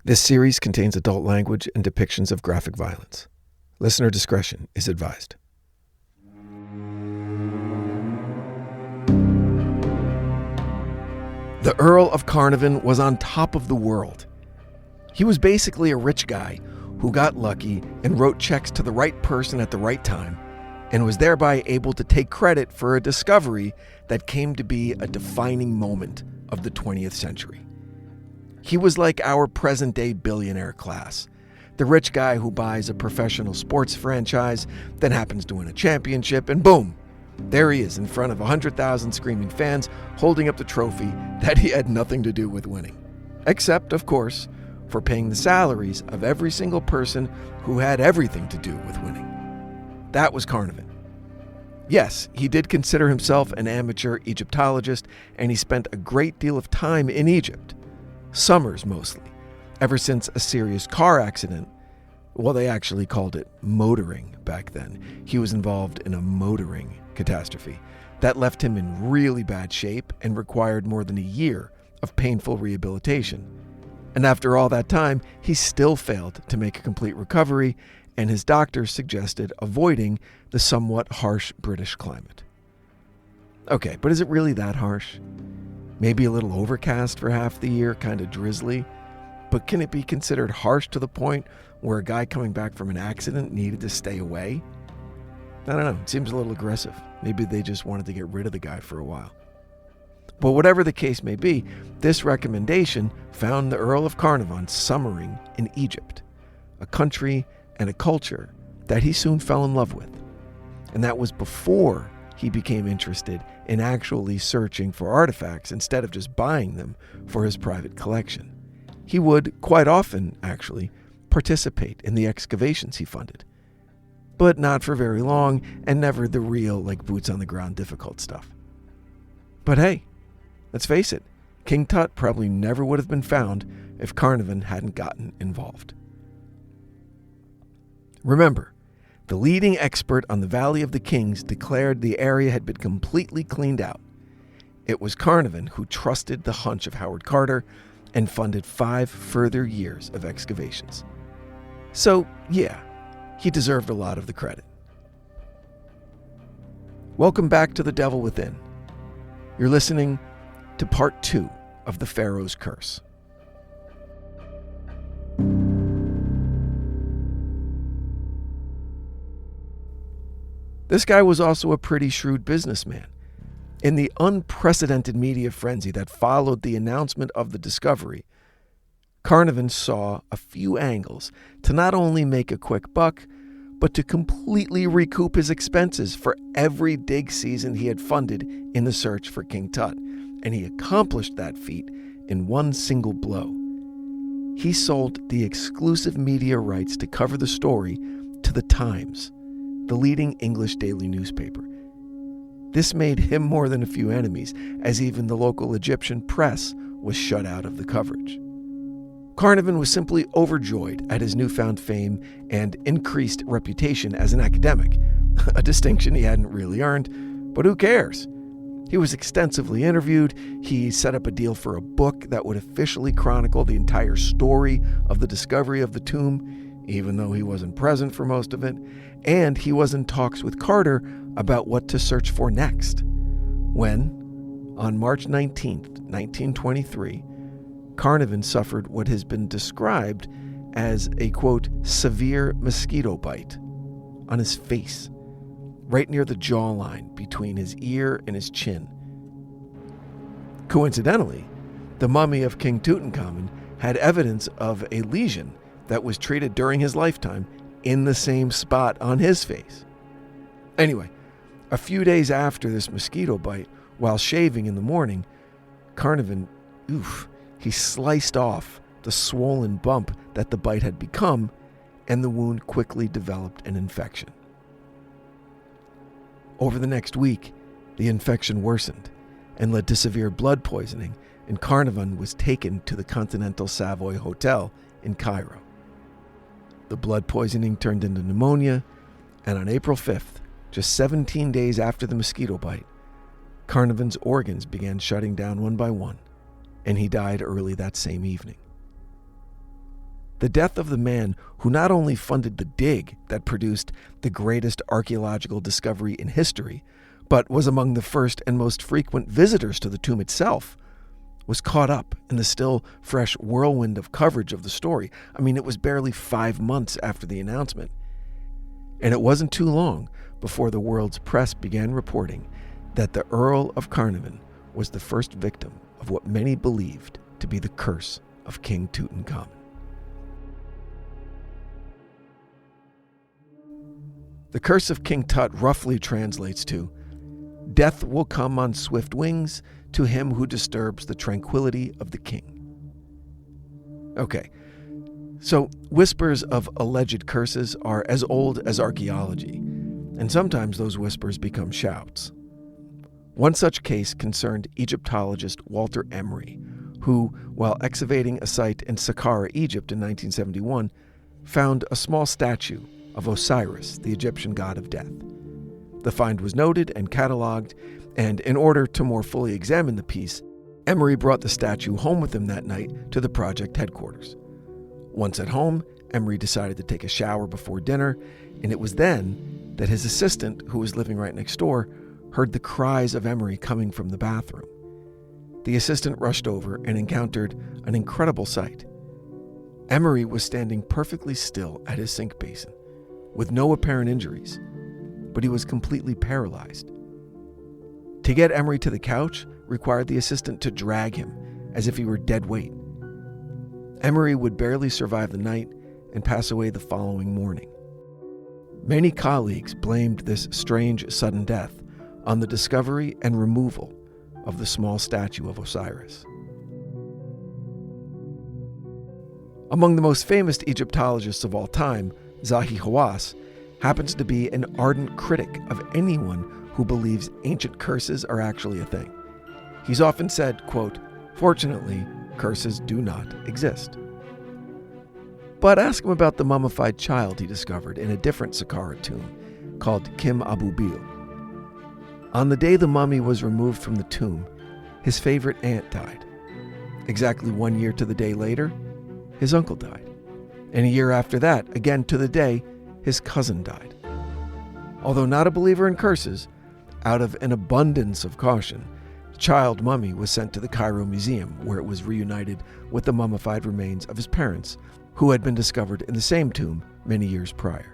This series contains adult language and depictions of graphic violence. Listener discretion is advised. The Earl of Carnarvon was on top of the world. He was basically a rich guy who got lucky and wrote checks to the right person at the right time, and was thereby able to take credit for a discovery that came to be a defining moment of the 20th century. He was like our present-day billionaire class, the rich guy who buys a professional sports franchise, then happens to win a championship, and boom, there he is in front of 100,000 screaming fans holding up the trophy that he had nothing to do with winning. Except, of course, for paying the salaries of every single person who had everything to do with winning. That was Carnarvon. Yes, he did consider himself an amateur Egyptologist, and he spent a great deal of time in Egypt. Summers mostly, ever since a serious car accident. Well, they actually called it motoring back then. He was involved in a motoring catastrophe that left him in really bad shape and required more than a year of painful rehabilitation. And after all that time, he still failed to make a complete recovery, and his doctors suggested avoiding the somewhat harsh British climate. Okay, but is it really that harsh? Maybe a little overcast for half the year, kind of drizzly. But can it be considered harsh to the point where a guy coming back from an accident needed to stay away? I don't know, it seems a little aggressive. Maybe they just wanted to get rid of the guy for a while. But whatever the case may be, this recommendation found the Earl of Carnarvon summering in Egypt, a country and a culture that he soon fell in love with. And that was before he became interested in actually searching for artifacts instead of just buying them for his private collection. He would, quite often actually, participate in the excavations he funded. But not for very long, and never the real, boots on the ground difficult stuff. But hey, let's face it, King Tut probably never would have been found if Carnarvon hadn't gotten involved. Remember, the leading expert on the Valley of the Kings declared the area had been completely cleaned out. It was Carnarvon who trusted the hunch of Howard Carter and funded 5 further years of excavations. So, yeah, he deserved a lot of the credit. Welcome back to The Devil Within. You're listening to part 2 of the Pharaoh's Curse. This guy was also a pretty shrewd businessman. In the unprecedented media frenzy that followed the announcement of the discovery, Carnarvon saw a few angles to not only make a quick buck, but to completely recoup his expenses for every dig season he had funded in the search for King Tut, and he accomplished that feat in one single blow. He sold the exclusive media rights to cover the story to The Times, the leading English daily newspaper. This made him more than a few enemies, as even the local Egyptian press was shut out of the coverage. Carnarvon was simply overjoyed at his newfound fame and increased reputation as an academic, a distinction he hadn't really earned, but who cares? He was extensively interviewed, he set up a deal for a book that would officially chronicle the entire story of the discovery of the tomb, even though he wasn't present for most of it, and he was in talks with Carter about what to search for next. When, on March 19th, 1923, Carnarvon suffered what has been described as a, quote, severe mosquito bite on his face, right near the jawline between his ear and his chin. Coincidentally, the mummy of King Tutankhamun had evidence of a lesion that was treated during his lifetime in the same spot on his face. Anyway, a few days after this mosquito bite, while shaving in the morning, Carnarvon, he sliced off the swollen bump that the bite had become, and the wound quickly developed an infection. Over the next week, the infection worsened and led to severe blood poisoning, and Carnarvon was taken to the Continental Savoy Hotel in Cairo. The blood poisoning turned into pneumonia, and on April 5th, just 17 days after the mosquito bite, Carnarvon's organs began shutting down one by one, and he died early that same evening. The death of the man who not only funded the dig that produced the greatest archaeological discovery in history, but was among the first and most frequent visitors to the tomb itself, was caught up in the still fresh whirlwind of coverage of the story. I mean, it was barely 5 months after the announcement. And it wasn't too long before the world's press began reporting that the Earl of Carnarvon was the first victim of what many believed to be the curse of King Tutankhamun. The curse of King Tut roughly translates to, "Death will come on swift wings to him who disturbs the tranquility of the king." Okay, so whispers of alleged curses are as old as archaeology, and sometimes those whispers become shouts. One such case concerned Egyptologist Walter Emery, who, while excavating a site in Saqqara, Egypt in 1971, found a small statue of Osiris, the Egyptian god of death. The find was noted and cataloged, and in order to more fully examine the piece, Emery brought the statue home with him that night to the project headquarters. Once at home, Emery decided to take a shower before dinner, and it was then that his assistant, who was living right next door, heard the cries of Emery coming from the bathroom. The assistant rushed over and encountered an incredible sight. Emery was standing perfectly still at his sink basin, with no apparent injuries, but he was completely paralyzed. To get Emery to the couch required the assistant to drag him as if he were dead weight. Emery would barely survive the night and pass away the following morning. Many colleagues blamed this strange sudden death on the discovery and removal of the small statue of Osiris. Among the most famous Egyptologists of all time, Zahi Hawass happens to be an ardent critic of anyone who believes ancient curses are actually a thing. He's often said, quote, "Fortunately, curses do not exist." But ask him about the mummified child he discovered in a different Saqqara tomb called Kim Abu Bil. On the day the mummy was removed from the tomb, his favorite aunt died. Exactly 1 year to the day later, his uncle died. And a year after that, again to the day, his cousin died. Although not a believer in curses, out of an abundance of caution, the child mummy was sent to the Cairo Museum, where it was reunited with the mummified remains of his parents, who had been discovered in the same tomb many years prior.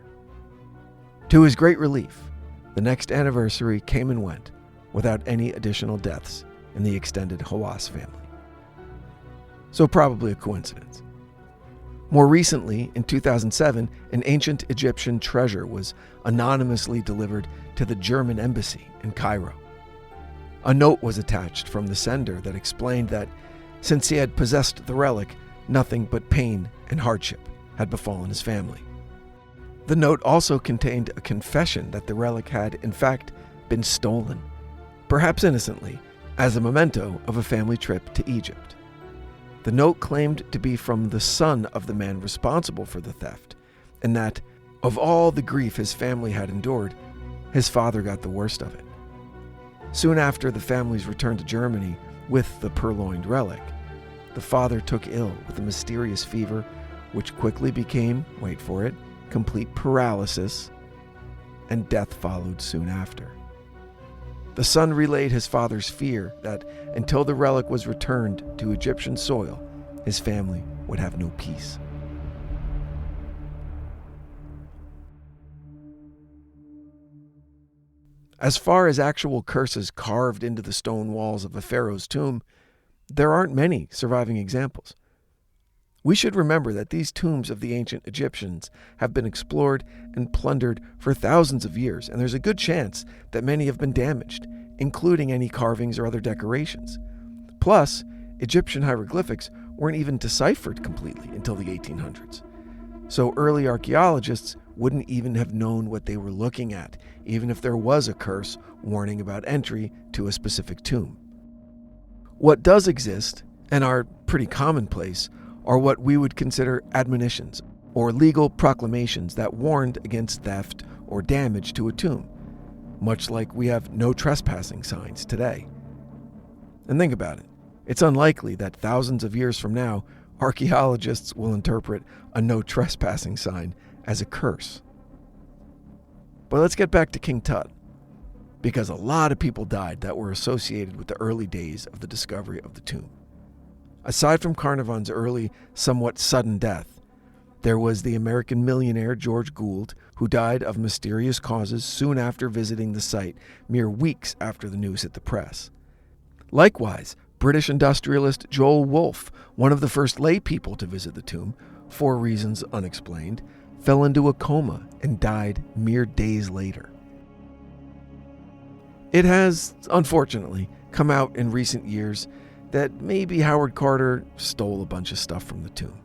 To his great relief, the next anniversary came and went without any additional deaths in the extended Hawass family. So probably a coincidence. More recently, in 2007, an ancient Egyptian treasure was anonymously delivered to the German embassy in Cairo. A note was attached from the sender that explained that, since he had possessed the relic, nothing but pain and hardship had befallen his family. The note also contained a confession that the relic had, in fact, been stolen, perhaps innocently, as a memento of a family trip to Egypt. The note claimed to be from the son of the man responsible for the theft, and that, of all the grief his family had endured, his father got the worst of it. Soon after the family's return to Germany with the purloined relic, the father took ill with a mysterious fever, which quickly became, wait for it, complete paralysis, and death followed soon after. The son relayed his father's fear that until the relic was returned to Egyptian soil, his family would have no peace. As far as actual curses carved into the stone walls of a pharaoh's tomb, there aren't many surviving examples. We should remember that these tombs of the ancient Egyptians have been explored and plundered for thousands of years, and there's a good chance that many have been damaged, including any carvings or other decorations. Plus, Egyptian hieroglyphics weren't even deciphered completely until the 1800s. So early archaeologists wouldn't even have known what they were looking at, even if there was a curse warning about entry to a specific tomb. What does exist, and are pretty commonplace, are what we would consider admonitions or legal proclamations that warned against theft or damage to a tomb, much like we have no trespassing signs today. And think about it. It's unlikely that thousands of years from now, archaeologists will interpret a no trespassing sign as a curse. But let's get back to King Tut, because a lot of people died that were associated with the early days of the discovery of the tomb. Aside from Carnarvon's early, somewhat sudden death, there was the American millionaire George Gould, who died of mysterious causes soon after visiting the site, mere weeks after the news hit the press. Likewise, British industrialist Joel Wolfe, one of the first lay people to visit the tomb, for reasons unexplained, fell into a coma and died mere days later. It has, unfortunately, come out in recent years that maybe Howard Carter stole a bunch of stuff from the tomb.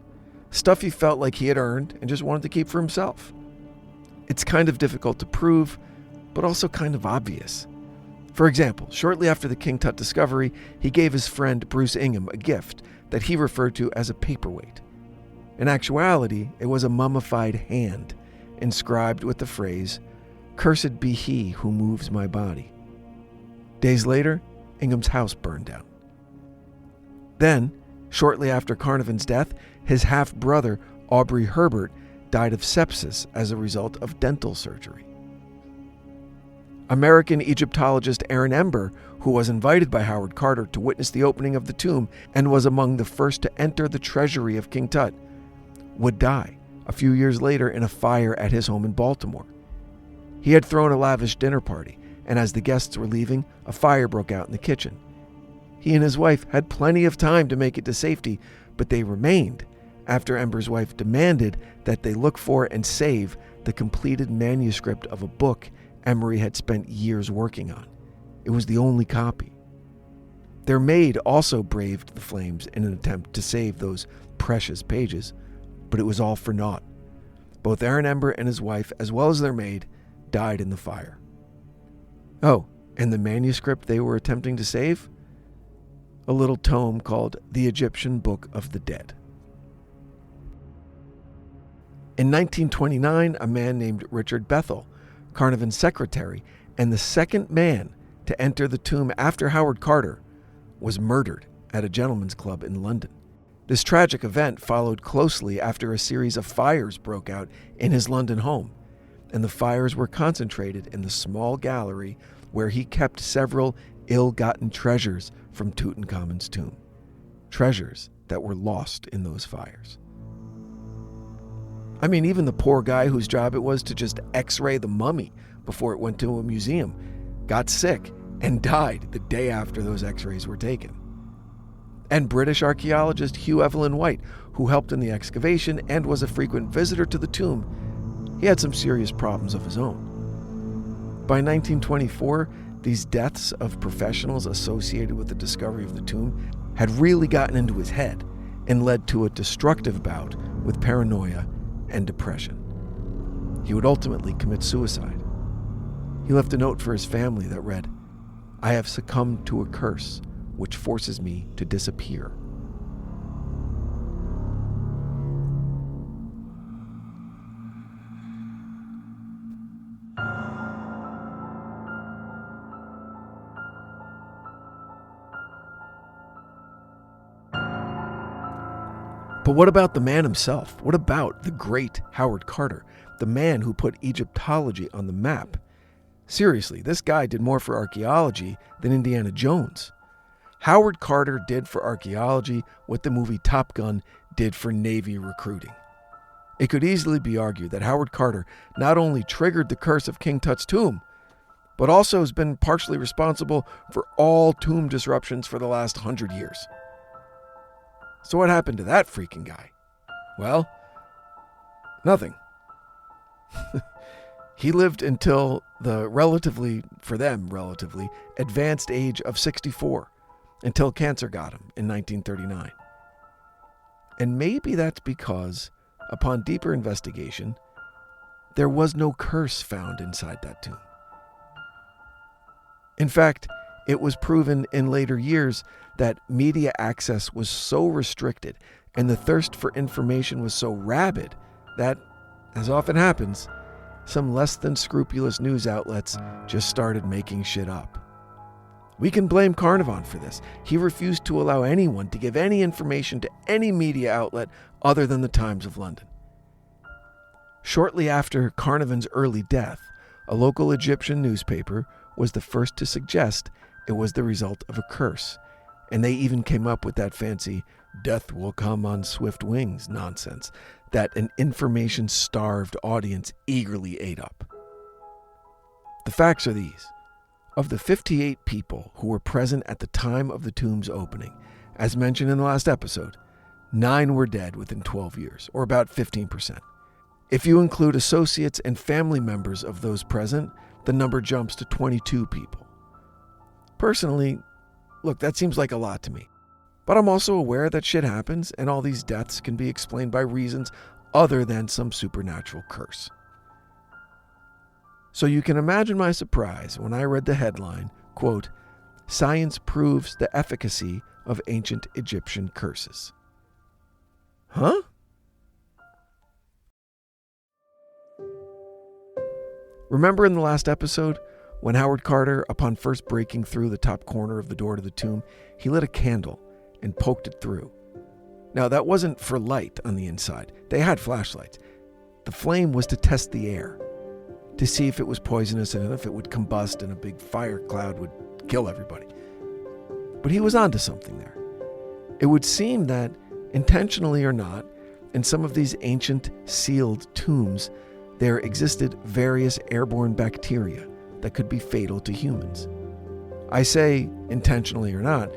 Stuff he felt like he had earned and just wanted to keep for himself. It's kind of difficult to prove, but also kind of obvious. For example, shortly after the King Tut discovery, he gave his friend Bruce Ingham a gift that he referred to as a paperweight. In actuality, it was a mummified hand, inscribed with the phrase, "Cursed be he who moves my body." Days later, Ingham's house burned down. Then, shortly after Carnarvon's death, his half-brother, Aubrey Herbert, died of sepsis as a result of dental surgery. American Egyptologist Aaron Ember, who was invited by Howard Carter to witness the opening of the tomb and was among the first to enter the treasury of King Tut, would die a few years later in a fire at his home in Baltimore. He had thrown a lavish dinner party, and as the guests were leaving, a fire broke out in the kitchen. He and his wife had plenty of time to make it to safety, but they remained after Ember's wife demanded that they look for and save the completed manuscript of a book Emery had spent years working on. It was the only copy. Their maid also braved the flames in an attempt to save those precious pages, but it was all for naught. Both Aaron Ember and his wife, as well as their maid, died in the fire. Oh, and the manuscript they were attempting to save? A little tome called The Egyptian Book of the Dead. In 1929, a man named Richard Bethel, Carnarvon's secretary and the second man to enter the tomb after Howard Carter, was murdered at a gentleman's club in London. This tragic event followed closely after a series of fires broke out in his London home, and the fires were concentrated in the small gallery where he kept several ill-gotten treasures from Tutankhamun's tomb. Treasures that were lost in those fires. I mean, even the poor guy whose job it was to just x-ray the mummy before it went to a museum got sick and died the day after those x-rays were taken. And British archaeologist Hugh Evelyn White, who helped in the excavation and was a frequent visitor to the tomb, he had some serious problems of his own. By 1924, these deaths of professionals associated with the discovery of the tomb had really gotten into his head and led to a destructive bout with paranoia and depression. He would ultimately commit suicide. He left a note for his family that read, "I have succumbed to a curse which forces me to disappear." But what about the man himself? What about the great Howard Carter, the man who put Egyptology on the map? Seriously, this guy did more for archaeology than Indiana Jones. Howard Carter did for archaeology what the movie Top Gun did for Navy recruiting. It could easily be argued that Howard Carter not only triggered the curse of King Tut's tomb, but also has been partially responsible for all tomb disruptions for the last 100 years. So what happened to that freaking guy? Well, nothing. He lived until the relatively advanced age of 64, until cancer got him in 1939. And maybe that's because, upon deeper investigation, there was no curse found inside that tomb. In fact, it was proven in later years that media access was so restricted and the thirst for information was so rabid that, as often happens, some less than scrupulous news outlets just started making shit up. We can blame Carnarvon for this. He refused to allow anyone to give any information to any media outlet other than the Times of London. Shortly after Carnarvon's early death, a local Egyptian newspaper was the first to suggest it was the result of a curse, and they even came up with that fancy "death will come on swift wings" nonsense that an information-starved audience eagerly ate up. The facts are these. Of the 58 people who were present at the time of the tomb's opening, as mentioned in the last episode, 9 were dead within 12 years, or about 15%. If you include associates and family members of those present, the number jumps to 22 people. Personally, look, that seems like a lot to me. But I'm also aware that shit happens, and all these deaths can be explained by reasons other than some supernatural curse. So you can imagine my surprise when I read the headline, quote, "Science proves the efficacy of ancient Egyptian curses." Huh? Remember in the last episode, when Howard Carter, upon first breaking through the top corner of the door to the tomb, he lit a candle and poked it through. Now, that wasn't for light on the inside. They had flashlights. The flame was to test the air, to see if it was poisonous and if it would combust and a big fire cloud would kill everybody. But he was onto something there. It would seem that, intentionally or not, in some of these ancient sealed tombs, there existed various airborne bacteria that could be fatal to humans. I say intentionally or not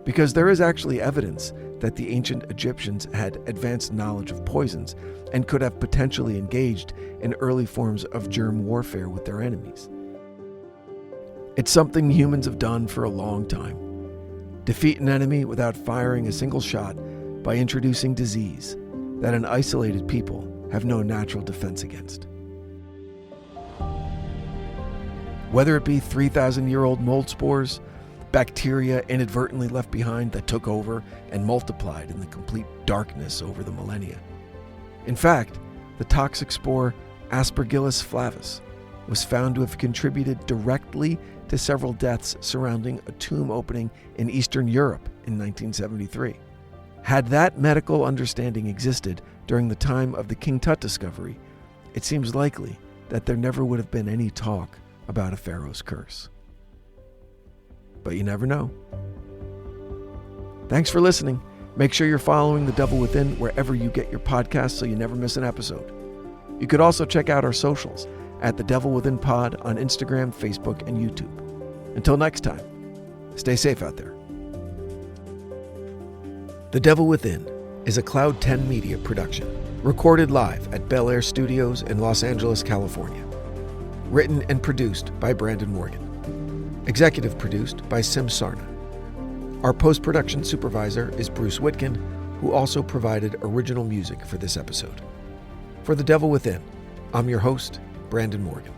because there is actually evidence that the ancient Egyptians had advanced knowledge of poisons and could have potentially engaged in early forms of germ warfare with their enemies. It's something humans have done for a long time. Defeat an enemy without firing a single shot by introducing disease that an isolated people have no natural defense against. Whether it be 3,000-year-old mold spores, bacteria inadvertently left behind that took over and multiplied in the complete darkness over the millennia. In fact, the toxic spore Aspergillus flavus was found to have contributed directly to several deaths surrounding a tomb opening in Eastern Europe in 1973. Had that medical understanding existed during the time of the King Tut discovery, it seems likely that there never would have been any talk about a pharaoh's curse. But you never know. Thanks for listening. Make sure you're following The Devil Within wherever you get your podcasts so you never miss an episode. You could also check out our socials at The Devil Within Pod on Instagram, Facebook, and YouTube. Until next time, stay safe out there. The Devil Within is a Cloud 10 Media production, recorded live at Bel Air Studios in Los Angeles, California. Written and produced by Brandon Morgan. Executive produced by Sim Sarna. Our post-production supervisor is Bruce Whitkin, who also provided original music for this episode. For The Devil Within, I'm your host, Brandon Morgan.